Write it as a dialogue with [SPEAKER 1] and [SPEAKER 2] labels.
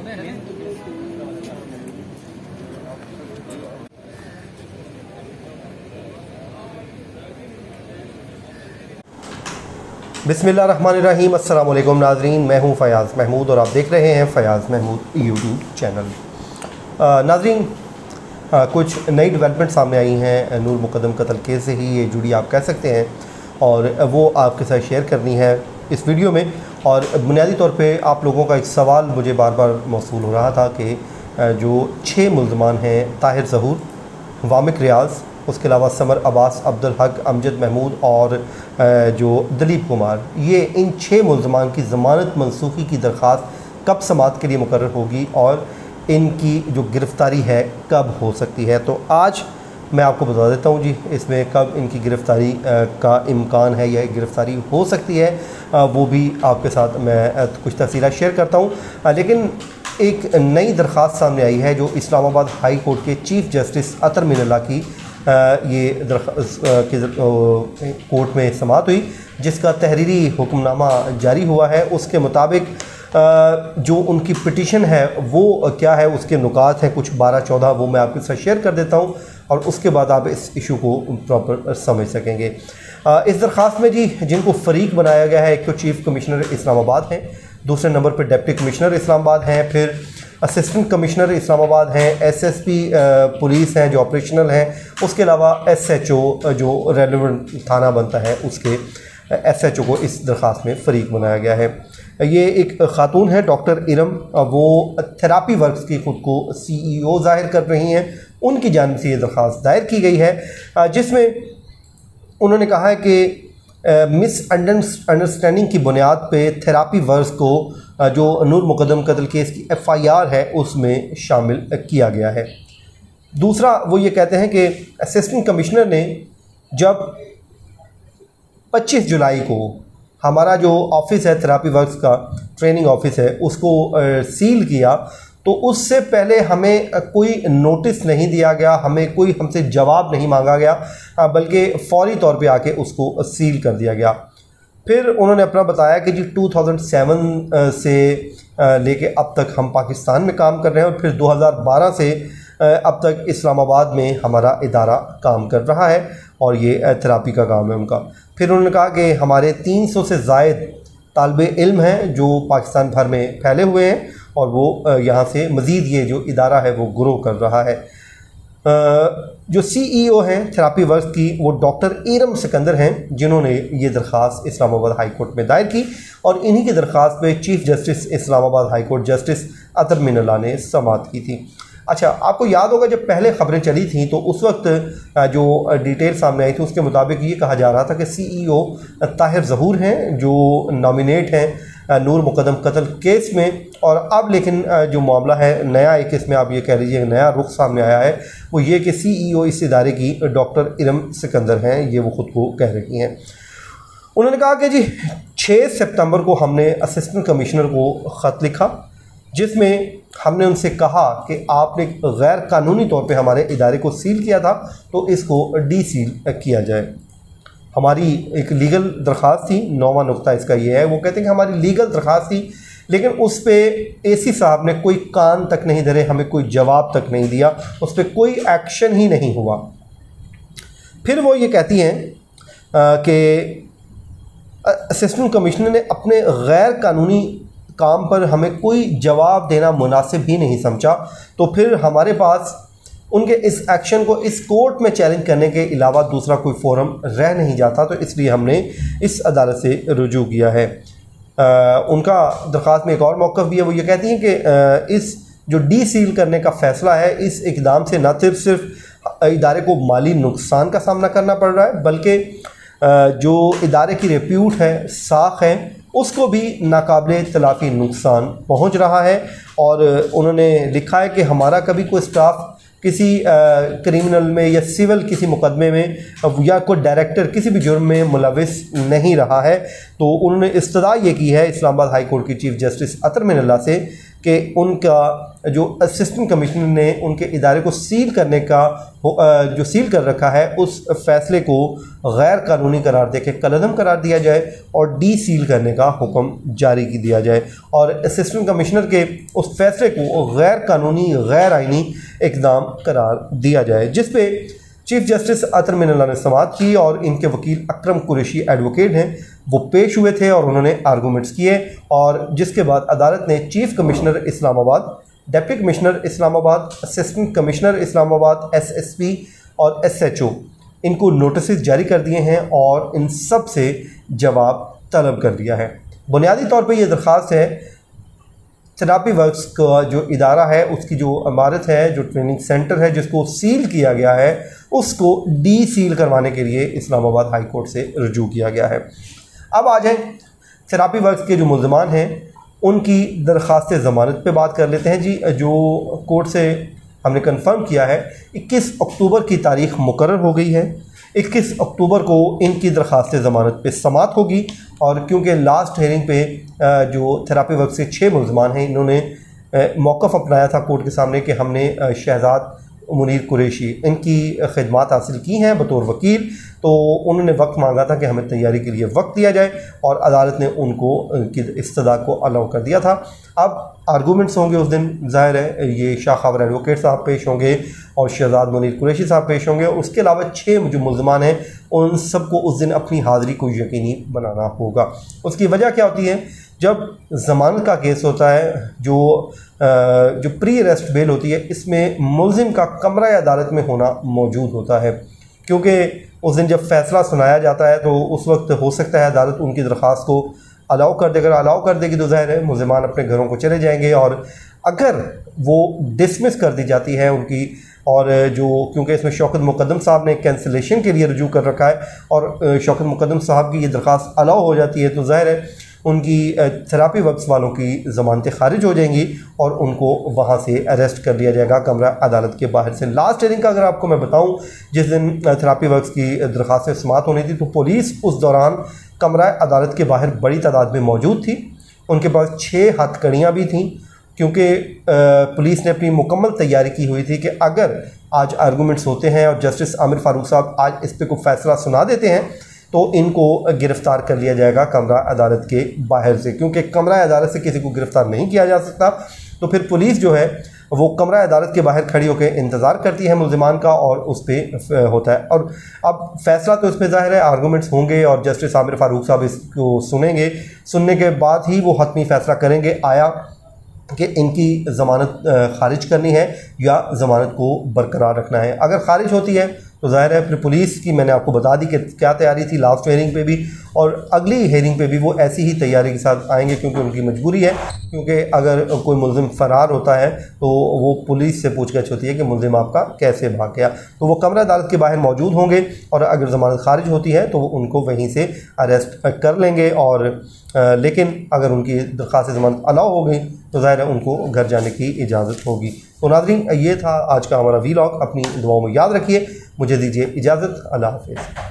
[SPEAKER 1] बिस्मिल्लाहिर्रहमानिर्रहीम। अस्सलाम वालेकुम नाज़रीन, मैं हूं फ़याज़ महमूद और आप देख रहे हैं फ़याज़ महमूद यूट्यूब चैनल। नाज़रीन, कुछ नई डेवलपमेंट सामने आई हैं नूर मुक़द्दम कत्ल केस से ही ये जुड़ी आप कह सकते हैं, और वो आपके साथ शेयर करनी है इस वीडियो में। और बुनियादी तौर पे आप लोगों का एक सवाल मुझे बार बार मौसूल हो रहा था कि जो 6 मुल्ज़मान हैं, ताहिर ज़हूर, वामिक रियाज़, उसके अलावा समर अब्बास, अब्दुल हक, अमजद महमूद और जो दलीप कुमार, ये इन 6 मुल्ज़मान की ज़मानत मनसूखी की दरख्वास्त कब समाअत के लिए मुकर्रर होगी और इनकी जो गिरफ़्तारी है कब हो सकती है। तो आज मैं आपको बता देता हूँ जी, इसमें कब इनकी गिरफ़्तारी का इम्कान है या गिरफ़्तारी हो सकती है, वो भी आपके साथ मैं कुछ तफ़सीलात शेयर करता हूँ। लेकिन एक नई दरख्वास्त सामने आई है जो इस्लामाबाद हाई कोर्ट के चीफ़ जस्टिस अतर मिनल्ला की ये दरख्वास्त कोर्ट में समाअत हुई, जिसका तहरीरी हुक्मनामा जारी हुआ है। उसके मुताबिक जो उनकी पिटीशन है वो क्या है, उसके नुकात हैं कुछ 12-14, वो मैं आपके साथ शेयर कर देता हूँ और उसके बाद आप इस इशू को प्रॉपर समझ सकेंगे। इस दरख्वास्त में जी जिनको फ़रीक बनाया गया है, एक तो चीफ़ कमिश्नर इस्लामाबाद हैं, दूसरे नंबर पर डिप्टी कमिश्नर इस्लामाबाद हैं, फिर असिस्टेंट कमिश्नर इस्लामाबाद हैं, एसएसपी पुलिस हैं जो ऑपरेशनल हैं, उसके अलावा एसएचओ जो रेलेवेंट थाना बनता है उसके एसएचओ को इस दरख्वास्त में फ़रीक बनाया गया है। ये एक ख़ातून है डॉक्टर इरम, वो थेरापी वर्क्स की ख़ुद को CEO ज़ाहिर कर रही हैं। उनकी जानिब से ये दरख्वास्त दायर की गई है, जिसमें उन्होंने कहा है कि मिसअंडरस्टैंडिंग की बुनियाद पे थेरापी वर्क्स को जो नूर मुक़द्दम कत्ल केस की FIR है उसमें शामिल किया गया है। दूसरा, वो ये कहते हैं कि असिस्टेंट कमिश्नर ने जब 25 जुलाई को हमारा जो ऑफ़िस है थेरापी वर्क्स का ट्रेनिंग ऑफ़िस है उसको सील किया, तो उससे पहले हमें कोई नोटिस नहीं दिया गया, हमें कोई हमसे जवाब नहीं मांगा गया, बल्कि फ़ौरी तौर पे आके उसको सील कर दिया गया। फिर उन्होंने अपना बताया कि जी 2007 से लेके अब तक हम पाकिस्तान में काम कर रहे हैं और फिर 2012 से अब तक इस्लामाबाद में हमारा इदारा काम कर रहा है और ये थेरापी का काम है उनका। फिर उन्होंने कहा कि हमारे 300 से ज़ायद तालिबे इल्म हैं जो पाकिस्तान भर में फैले हुए हैं और वो यहाँ से मज़ीद ये जो इदारा है वो ग्रो कर रहा है। जो CEO हैं थेरापी वर्क्स की वो डॉक्टर इरम सिकंदर हैं, जिन्होंने ये दरख्वास्त इस्लामाबाद हाई कोर्ट में दायर की और इन्हीं की दरख्वास्त पे chief justice Islamabad high court justice Athar Minallah ने समाअत की थी। अच्छा, आपको याद होगा जब पहले ख़बरें चली थी तो उस वक्त जो डिटेल सामने आई थी उसके मुताबिक ये कहा जा रहा था कि CEO ताहिर ज़हूर हैं जो नॉमिनेट हैं नूर मुक़द्दम कत्ल केस में। और अब लेकिन जो मामला है नया, एक इसमें आप ये कह लीजिए नया रुख सामने आया है, वो ये कि CEO इस इदारे की डॉक्टर इरम सिकंदर हैं, ये वो ख़ुद को कह रही हैं। उन्होंने कहा कि जी 6 सितंबर को हमने असिस्टेंट कमिश्नर को ख़त लिखा जिसमें हमने उनसे कहा कि आपने गैर कानूनी तौर पे हमारे इदारे को सील किया था तो इसको डीसील किया जाए। हमारी एक लीगल दरख्वास्त थी, 9वां नुक्ता इसका ये है, वो कहते हैं कि हमारी लीगल दरख्वास्त थी लेकिन उस पर AC साहब ने कोई कान तक नहीं धरे, हमें कोई जवाब तक नहीं दिया, उस पर कोई एक्शन ही नहीं हुआ। फिर वो ये कहती हैं कि असिस्टेंट कमिश्नर ने अपने गैर कानूनी काम पर हमें कोई जवाब देना मुनासिब ही नहीं समझा, तो फिर हमारे पास उनके इस एक्शन को इस कोर्ट में चैलेंज करने के अलावा दूसरा कोई फोरम रह नहीं जाता, तो इसलिए हमने इस अदालत से रुजू किया है। उनका दरख्वास्त में एक और मौक़िफ़ भी है, वो ये कहती हैं कि इस जो डीसील करने का फ़ैसला है, इस इक़दाम से न सिर्फ इदारे को माली नुकसान का सामना करना पड़ रहा है बल्कि जो इदारे की रेप्यूट है, साख है, उसको भी नाकाबिले तलाफ़ी नुकसान पहुंच रहा है। और उन्होंने लिखा है कि हमारा कभी कोई स्टाफ किसी क्रिमिनल में या सिविल किसी मुकदमे में या कोई डायरेक्टर किसी भी जुर्म में मुलविस नहीं रहा है। तो उन्होंने इस्तदा ये की है इस्लामाबाद हाई कोर्ट की चीफ़ जस्टिस अतर मिनल्ला से कि उनका जो असिस्टेंट कमिश्नर ने उनके इदारे को सील करने का जो सील कर रखा है उस फैसले को गैर कानूनी करार दे के कलअदम करार दिया जाए और डी सील करने का हुक्म जारी की दिया जाए और असिस्टेंट कमिश्नर के उस फैसले को गैर कानूनी गैर आइनी इक़दाम करार दिया जाए, जिस पे चीफ जस्टिस अतर मिनल्लाह ने समाअत की और इनके वकील अकरम कुरैशी एडवोकेट हैं, वो पेश हुए थे और उन्होंने आर्गूमेंट्स किए और जिसके बाद अदालत ने chief commissioner Islamabad, deputy commissioner Islamabad, assistant commissioner Islamabad, SSP और SHO इनको नोटिस जारी कर दिए हैं और इन सब से जवाब तलब कर दिया है। बुनियादी तौर पर यह दरख्वास्त है थेरापी वर्क्स का जो इदारा है उसकी जो इमारत है, जो ट्रेनिंग सेंटर है जिसको सील किया गया है, उसको डी सील करवाने के लिए इस्लामाबाद हाई कोर्ट से रजू किया गया है। अब आ जाए थेरापी वर्क्स के जो मुल्ज़मान हैं उनकी दरख्वास्त ज़मानत पे बात कर लेते हैं जी। जो कोर्ट से हमने कंफर्म किया है 21 अक्टूबर की तारीख़ मुकर्रर हो गई है। 21 अक्टूबर को इनकी दरख्वास्त ज़मानत पे समाअत होगी और क्योंकि लास्ट हेयरिंग पे जो थेरापी वर्क से 6 मुल्ज़मान हैं, इन्होंने मौक़िफ़ अपनाया था कोर्ट के सामने कि हमने शहजाद मुनीर कुरैशी इनकी खिदमात हासिल की हैं बतौर वकील, तो उन्होंने वक्त मांगा था कि हमें तैयारी के लिए वक्त दिया जाए और अदालत ने उनको उनकी इस्तदा को अलाउ कर दिया था। अब आर्गूमेंट्स होंगे उस दिन, ज़ाहिर है ये शाह खबर एडवोकेट साहब पेश होंगे और शहजाद मुनीर कुरैशी साहब पेश होंगे और उसके अलावा 6 जो मुल्ज़मान हैं उन सबको उस दिन अपनी हाज़िरी को यकीनी बनाना होगा। उसकी वजह क्या होती है, जब ज़मानत का केस होता है जो प्री अरेस्ट बेल होती है, इसमें मुल्ज़िम का कमरा अदालत में होना मौजूद होता है, क्योंकि उस दिन जब फ़ैसला सुनाया जाता है तो उस वक्त हो सकता है अदालत उनकी दरख्वास्त को अलाउ कर देगी। अलाउ कर देगी तो ज़ाहिर है मुल्ज़िमान अपने घरों को चले जाएंगे और अगर वो डिसमिस कर दी जाती है उनकी, और जो क्योंकि इसमें शौकत मुक़द्दम साहब ने कैंसिलेशन के लिए रजू कर रखा है और शौकत मुक़द्दम साहब की ये दरख्वास्त अलाउ हो जाती है तो ज़ाहिर है उनकी थेरापी वर्क्स वालों की ज़मानतें खारिज हो जाएंगी और उनको वहाँ से अरेस्ट कर लिया जाएगा कमरा अदालत के बाहर से। लास्ट हेयरिंग का अगर आपको मैं बताऊँ, जिस दिन थेरापी वर्क्स की दरख्वास्त समाअत होनी थी तो पुलिस उस दौरान कमरा अदालत के बाहर बड़ी तादाद में मौजूद थी। उनके पास 6 हथकड़ियाँ भी थीं, क्योंकि पुलिस ने अपनी मुकम्मल तैयारी की हुई थी कि अगर आज आर्गूमेंट्स होते हैं और जस्टिस आमिर फ़ारूक साहब आज इस पर कोई फ़ैसला सुना देते हैं तो इनको गिरफ़्तार कर लिया जाएगा कमरा अदालत के बाहर से, क्योंकि कमरा अदालत से किसी को गिरफ़्तार नहीं किया जा सकता। तो फिर पुलिस जो है वो कमरा अदालत के बाहर खड़ी होकर इंतज़ार करती है मुल्ज़िमान का और उस पर होता है। और अब फ़ैसला तो इसमें ज़ाहिर है आर्गूमेंट्स होंगे और जस्टिस आमिर फ़ारूक साहब इसको सुनेंगे, सुनने के बाद ही वो हतमी फ़ैसला करेंगे आया कि इनकी ज़मानत खारिज करनी है या ज़मानत को बरकरार रखना है। अगर खारिज होती है तो ज़ाहिर है फिर पुलिस की मैंने आपको बता दी कि क्या तैयारी थी लास्ट हेयरिंग पे भी और अगली हेयरिंग पे भी वो ऐसी ही तैयारी के साथ आएंगे, क्योंकि उनकी मजबूरी है, क्योंकि अगर कोई मुल्ज़िम फ़रार होता है तो वो पुलिस से पूछताछ होती है कि मुल्ज़िम आपका कैसे भाग गया। तो वो कमरा अदालत के बाहर मौजूद होंगे और अगर ज़मानत खारिज होती है तो वो उनको वहीं से अरेस्ट कर लेंगे और लेकिन अगर उनकी दरख्वास्त ज़मानत अलाउ हो गई तो ज़ाहिर है उनको घर जाने की इजाज़त होगी। तो नाज़रीन, ये था आज का हमारा वीलॉग। अपनी दुआओं में याद रखिए। मुझे दीजिए इजाज़त। अल्लाह हाफ़िज़।